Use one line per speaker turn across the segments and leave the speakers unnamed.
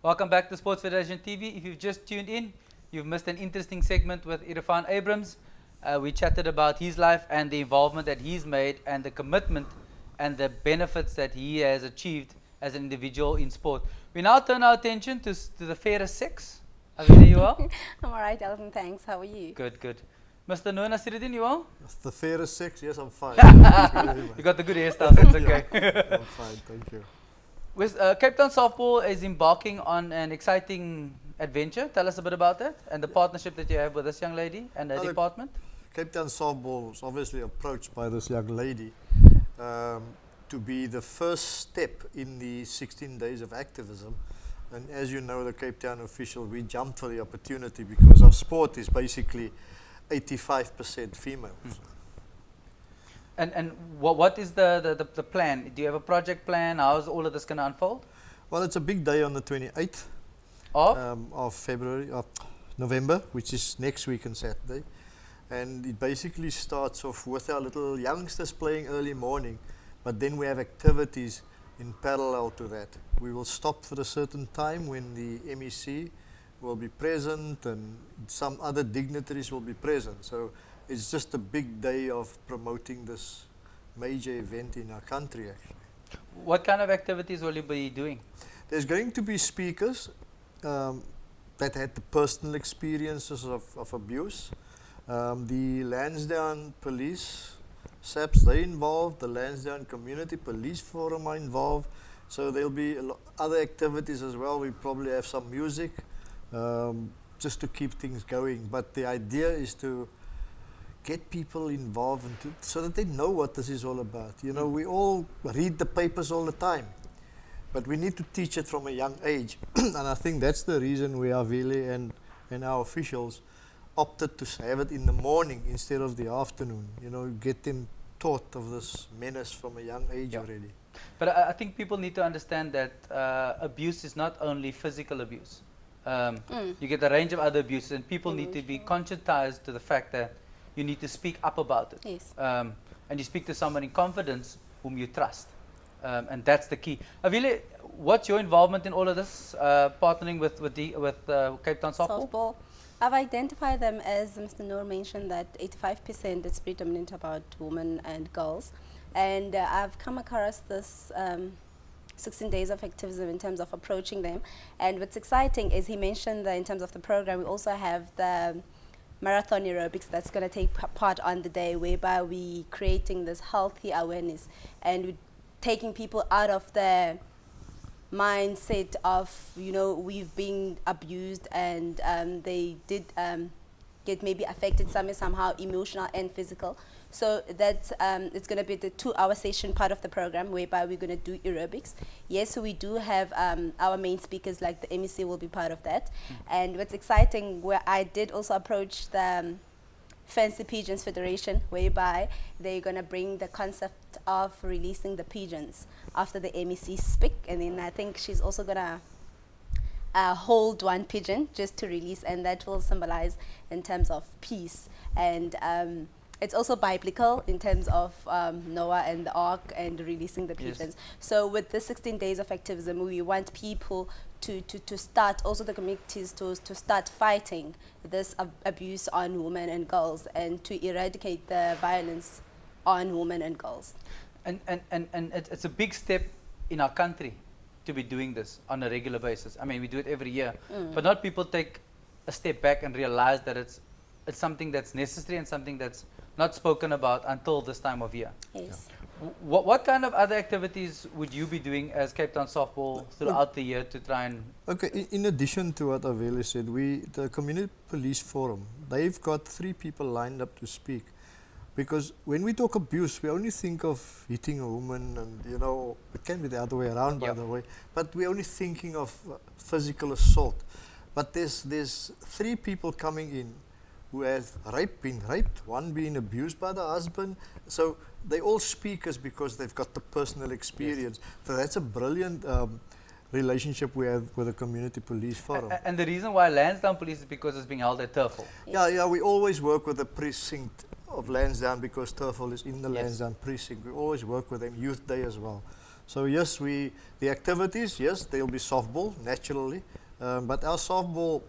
Welcome back to Sports Federation TV. If you've just tuned in, you've missed an interesting segment with Irfan Abrams. We chatted about his life and the involvement that he's made and the commitment and the benefits that he has achieved as an individual in sport. We now turn our attention to the fairest sex. Avile, you well?
I'm alright, Alvin, thanks. How are you?
Good, good. Mr. Noor, Nacerodien, you well?
The fairest sex? Yes, I'm fine.
You got the good hairstyle, so it's okay.
I'm fine, thank you.
With Cape Town Softball is embarking on an exciting adventure. Tell us a bit about that and the partnership that you have with this young lady and her department.
Cape Town Softball was obviously approached by this young lady to be the first step in the 16 days of activism. And as you know, the Cape Town official, we jumped for the opportunity because our sport is basically 85% females.
And what is the plan? Do you have a project plan? How is all of this going to unfold?
Well, it's a big day on the 28th of February, of November, which is next week on Saturday. And it basically starts off with our little youngsters playing early morning, but then we have activities in parallel to that. We will stop for a certain time when the MEC will be present and some other dignitaries will be present. So it's just a big day of promoting this major event in our country, actually.
What kind of activities will you be doing?
There's going to be speakers that had the personal experiences of abuse. The Lansdowne Police, SAPs, they're involved. The Lansdowne Community Police Forum are involved. So there'll be other activities as well. We probably have some music just to keep things going. But the idea is to get people involved and so that they know what this is all about. You know, we all read the papers all the time, but we need to teach it from a young age. And I think that's the reason we, Avile and our officials, opted to have it in the morning instead of the afternoon. You know, get them taught of this menace from a young age already.
But I think people need to understand that abuse is not only physical abuse. You get a range of other abuses, and people need to be conscientized to the fact that you need to speak up about it.
Yes.
And you speak to someone in confidence whom you trust. And that's the key. Avile, what's your involvement in all of this, partnering with Cape Town Softball?
I've identified them, as Mr. Noor mentioned, that 85% is predominant about women and girls. And I've come across this 16 days of activism in terms of approaching them. And what's exciting is he mentioned that in terms of the program, we also have the marathon aerobics that's going to take part on the day, whereby we creating this healthy awareness and we're taking people out of the mindset of, you know, we've been abused and they did get maybe affected somehow emotional and physical. So that's it's going to be the 2-hour session part of the program, whereby we're going to do aerobics. Yes, so we do have our main speakers, like the MEC will be part of that. And what's exciting, where I did also approach the Fancy Pigeons Federation, whereby they're going to bring the concept of releasing the pigeons after the MEC speak. And then I think she's also going to hold one pigeon just to release, and that will symbolize in terms of peace. And it's also biblical in terms of Noah and the ark and releasing the pigeons. Yes. So with the 16 days of activism, we want people to start, also the communities to start fighting this abuse on women and girls and to eradicate the violence on women and girls.
And it's a big step in our country to be doing this on a regular basis. I mean, we do it every year, but not people take a step back and realize that it's something that's necessary and something that's not spoken about until this time of year.
Yes.
What kind of other activities would you be doing as Cape Town Softball throughout the year to try and...
Okay, in addition to what Avile said, the Community Police Forum, they've got 3 people lined up to speak. Because when we talk abuse, we only think of hitting a woman, and you know, it can be the other way around, by the way, but we're only thinking of physical assault. But there's 3 people coming in who have been raped, one being abused by the husband. So they all speakers because they've got the personal experience. Yes. So that's a brilliant relationship we have with the Community Police Forum.
And the reason why Lansdowne Police is because it's being held at Turfel.
Yes. Yeah, we always work with the precinct of Lansdowne because Turfel is in the Lansdowne precinct. We always work with them, Youth Day as well. So yes, the activities, yes, there'll be softball naturally, but our softball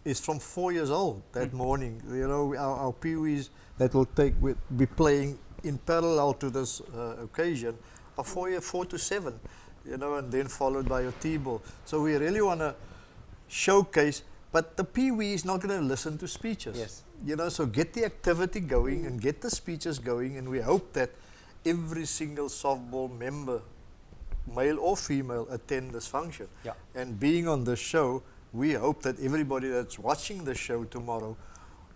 is from 4 years old that morning. You know, our peewees that will be playing in parallel to this occasion are 4 to 7, you know, and then followed by your T-ball. So we really want to showcase, but the peewee is not going to listen to speeches.
Yes.
You know, so get the activity going and get the speeches going, and we hope that every single softball member, male or female, attend this function.
Yeah.
And being on the show, we hope that everybody that's watching the show tomorrow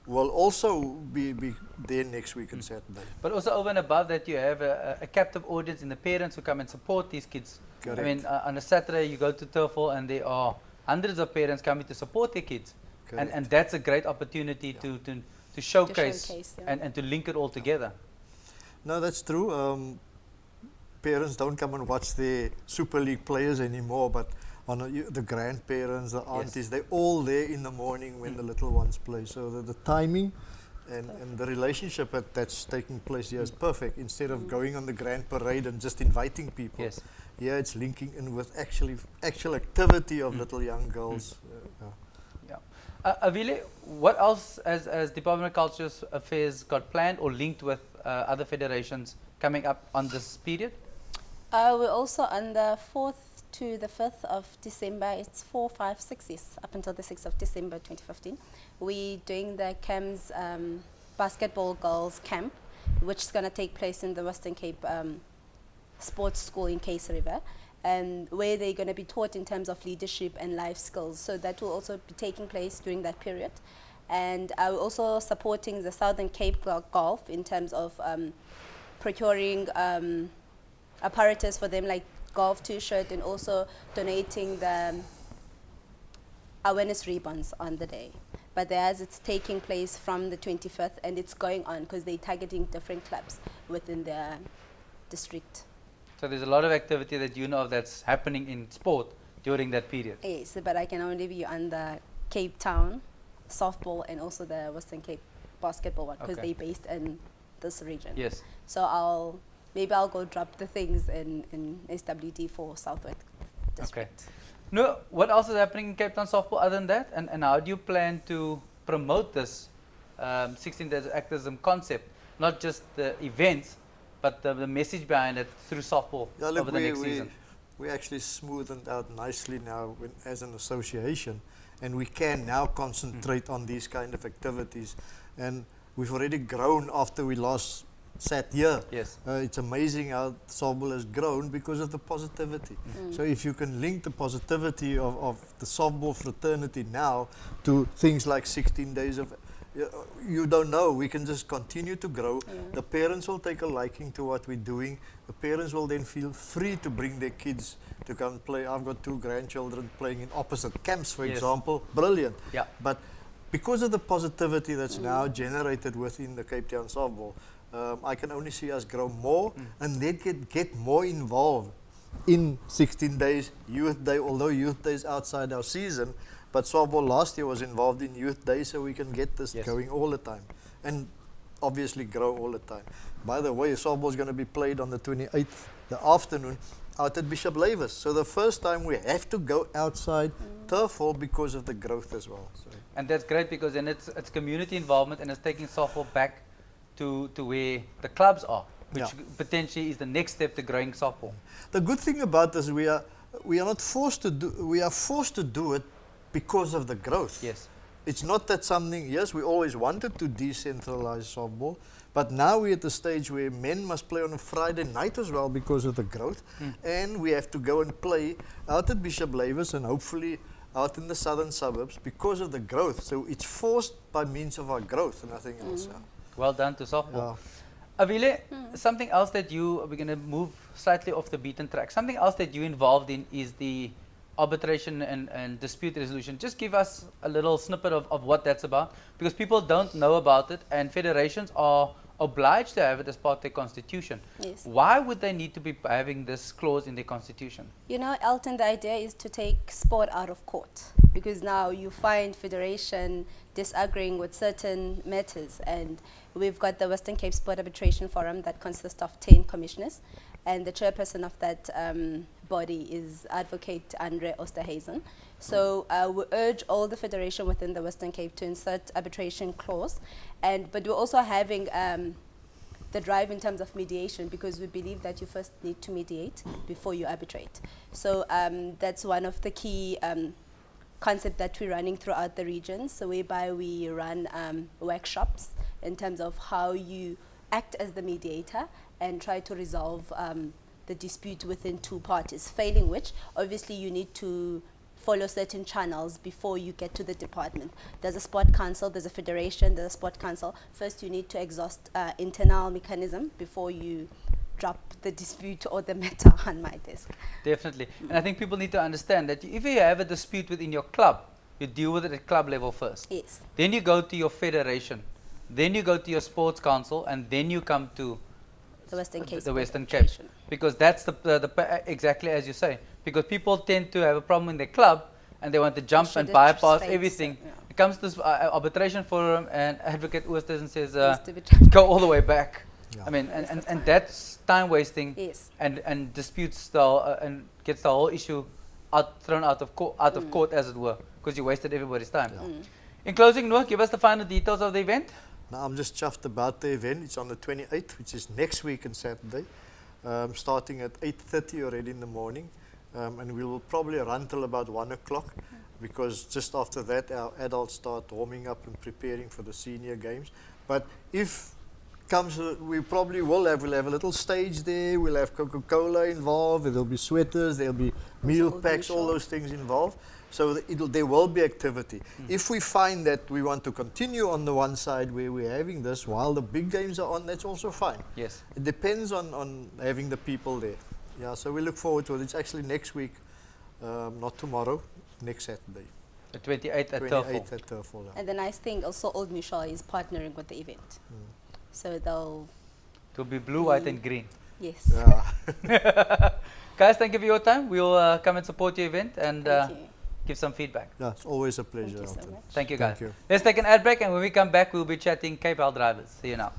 will also be there next week on Saturday.
But also over and above that, you have a captive audience in the parents who come and support these kids.
Correct.
I mean, on a Saturday you go to Turfall and there are hundreds of parents coming to support their kids. And that's a great opportunity to showcase, and to link it all together.
No, that's true. Parents don't come and watch their Super League players anymore, but the grandparents, the aunties, they're all there in the morning when the little ones play. So the timing and the relationship that's taking place here is perfect. Instead of going on the grand parade and just inviting people, here it's linking in with actual activity of little young girls.
Avile, what else as Department of Culture Affairs got planned or linked with other federations coming up on this period?
We're also on the 4th to the 5th of December. It's 4, 5, 6 yes, up until the 6th of December 2015. We're doing the CAMS basketball girls camp, which is going to take place in the Western Cape Sports School in Case River, and where they're going to be taught in terms of leadership and life skills. So that will also be taking place during that period. And we're also supporting the Southern Cape Golf in terms of procuring apparatus for them, like golf t-shirt, and also donating the awareness ribbons on the day. But as it's taking place from the 25th, and it's going on because they're targeting different clubs within their district.
So there's a lot of activity that you know of that's happening in sport during that period.
Yes, but I can only be on the Cape Town softball and also the Western Cape basketball one, because they're based in this region.
Yes.
So maybe I'll go drop the things in SWD for Southwest District.
Okay. No, what else is happening in Cape Town softball other than that? And how do you plan to promote this 16 Days of Activism concept? Not just the events, but the message behind it through softball over the next season.
We actually smoothened out nicely now as an association, and we can now concentrate on these kind of activities. And we've already grown after we last sat here.
Yes.
It's amazing how softball has grown because of the positivity. So if you can link the positivity of the softball fraternity now to things like 16 days of, you don't know, we can just continue to grow. The parents will take a liking to what we're doing. The parents will then feel free to bring their kids to come play. I've got 2 grandchildren playing in opposite camps, for example. Brilliant.
Yeah.
But because of the positivity that's now generated within the Cape Town softball, I can only see us grow more and then get more involved in 16 days, Youth Day, although Youth Day is outside our season, but softball last year was involved in Youth Day, so we can get this going all the time and obviously grow all the time. By the way, softball is going to be played on the 28th, the afternoon, out at Bishop Lavis. So the first time we have to go outside Turfall because of the growth as well. So.
And that's great, because then it's community involvement, and it's taking softball back to where the clubs are, which potentially is the next step to growing softball.
The good thing about this, we are not forced to do. We are forced to do it because of the growth.
Yes.
It's not that something. Yes, we always wanted to decentralize softball, but now we're at the stage where men must play on a Friday night as well because of the growth, and we have to go and play out at Bishop Lavis and hopefully out in the southern suburbs because of the growth. So it's forced by means of our growth and nothing else.
Well done to softball. Avile, something else that we're going to move slightly off the beaten track. Something else that you're involved in is the arbitration and dispute resolution. Just give us a little snippet of what that's about, because people don't know about it, and federations are obliged to have it as part of their constitution.
Yes.
Why would they need to be having this clause in their constitution?
You know, Elton, the idea is to take sport out of court, because now you find federation disagreeing with certain matters, and we've got the Western Cape Sport Arbitration Forum that consists of 10 commissioners, and the chairperson of that body is Advocate Andre Osterhazen. So we urge all the federation within the Western Cape to insert arbitration clause, but we're also having the drive in terms of mediation, because we believe that you first need to mediate before you arbitrate. So that's one of the key concept that we're running throughout the region, so whereby we run workshops in terms of how you act as the mediator and try to resolve the dispute within two parties, failing which obviously you need to follow certain channels before you get to the department. There's a sport council, there's a federation, there's a sport council. First you need to exhaust internal mechanism before you drop the dispute or the matter on my desk.
Definitely. And I think people need to understand that if you have a dispute within your club, you deal with it at club level first.
Yes.
Then you go to your federation. Then you go to your sports council, and then you come to
The Western Cape.
the Western Cape.
Federation.
Because that's exactly as you say. Because people tend to have a problem in their club, and they want to jump and
Should it
bypass
space,
everything.
yeah.
It comes to this arbitration forum, and Advocate Oosthuizen says,
Needs to be
go all the way back.
Yeah.
I mean, and that's time wasting.
Yes.
And disputes and gets the whole issue thrown out of court, as it were, because you wasted everybody's time.
Yeah.
In closing, Noor, give us the final details of the event.
Now, I'm just chuffed about the event. It's on the 28th, which is next week on Saturday, starting at 8:30 already in the morning, and we will probably run till about 1 o'clock, because just after that our adults start warming up and preparing for the senior games. But if comes, we probably will have a little stage there. We'll have Coca-Cola involved. There'll be sweaters. There'll be meal packs. All those things involved. So there will be activity. If we find that we want to continue on the one side where we're having this while the big games are on, that's also fine.
Yes.
It depends on having the people there. Yeah. So we look forward to it. It's actually next week, not tomorrow. Next Saturday.
The 28th at
28th
Turfall.
at Turfall. Yeah.
And the nice thing also, Old Mutual is partnering with the event. So they'll,
It will be blue, white, and green.
yes.
Yeah.
Guys, thank you for your time. We'll come and support your event and
Thank you.
give some feedback.
Yeah, it's always a pleasure.
Thank you so
Elton.
much.
Thank you, guys.
Thank you.
Let's take an ad break, and when we come back, we'll be chatting Cape Health drivers. See you now.